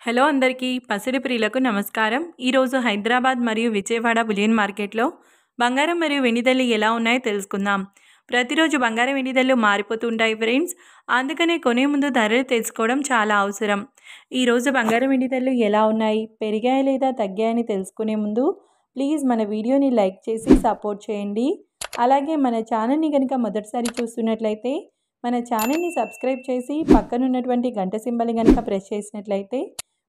Hello అందరికీ పసిడి ప్రియులకు నమస్కారం. ఈరోజు హైదరాబాద్ మరియు విజయవాడ బులియన్ మార్కెట్లో బంగారం మరియు వెండి ధరలు ఎలా ఉన్నాయో తెలుసుకుందాం. ప్రతిరోజు బంగారం వెండి ధరలు మారిపోతుంటాయి ఫ్రెండ్స్. అందుకనే కొనే ముందు ధరలు తెలుసుకోవడం చాలా అవసరం. ఈరోజు బంగారం వెండి ధరలు ఎలా ఉన్నాయి, పెరిగాయా లేదా తగ్గాయని తెలుసుకునే ముందు ప్లీజ్ మన వీడియోని లైక్ చేసి సపోర్ట్ చేయండి. అలాగే మన ఛానల్ని కనుక మొదటిసారి చూస్తున్నట్లయితే మన ఛానల్ని సబ్స్క్రైబ్ చేసి పక్కనున్నటువంటి గంట సింబల్ని కనుక ప్రెస్ చేసినట్లయితే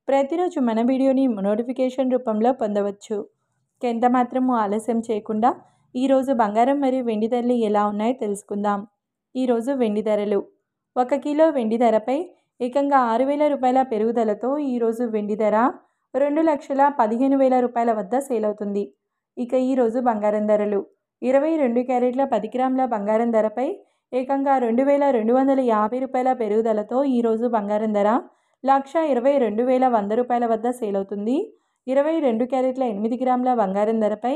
ప్రతిరోజు మన వీడియోని నోటిఫికేషన్ రూపంలో పొందవచ్చు. ఎంత మాత్రము ఆలస్యం చేయకుండా ఈరోజు బంగారం మరియు వెండి ధరలు ఎలా ఉన్నాయో తెలుసుకుందాం. ఈరోజు వెండి ధరలు 1 కిలో వెండి ధరపై ఏకంగా 6,000 రూపాయల పెరుగుదలతో ఈరోజు వెండి ధర 2,15,000 రూపాయల వద్ద సేల్ అవుతుంది. ఇక ఈరోజు బంగారం ధరలు 22 క్యారెట్ల 10 గ్రాముల బంగారం ధరపై ఏకంగా 2,250 రూపాయల పెరుగుదలతో ఈరోజు బంగారం ధర 1,22,100 రూపాయల వద్ద సేల్ అవుతుంది. 22 క్యారెట్ల 8 గ్రాముల బంగారం ధరపై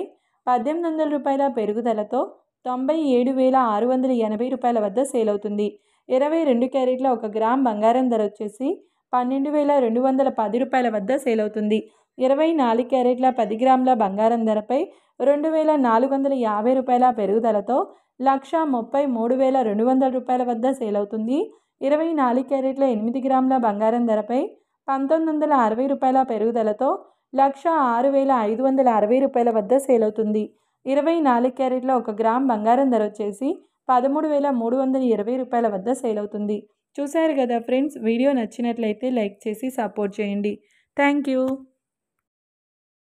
1,800 రూపాయల పెరుగుదలతో 97,680 రూపాయల వద్ద సేల్ అవుతుంది. 22 క్యారెట్ల 1 గ్రామ్ బంగారం ధర వచ్చేసి 12,210 రూపాయల వద్ద సేల్ అవుతుంది. 24 క్యారెట్ల 10 గ్రాముల బంగారం ధరపై 2,450 రూపాయల పెరుగుదలతో 1,33,200 రూపాయల వద్ద సేల్ అవుతుంది. 24 క్యారెట్ల 8 గ్రాముల బంగారం ధరపై 1,960 రూపాయల పెరుగుదలతో 1,06,560 రూపాయల వద్ద సేల్ అవుతుంది. 24 క్యారెట్ల 1 గ్రామ్ బంగారం ధర వచ్చేసి 13,320 రూపాయల వద్ద సేల్ అవుతుంది. చూశారు కదా ఫ్రెండ్స్, వీడియో నచ్చినట్లయితే లైక్ చేసి సపోర్ట్ చేయండి. Thank you.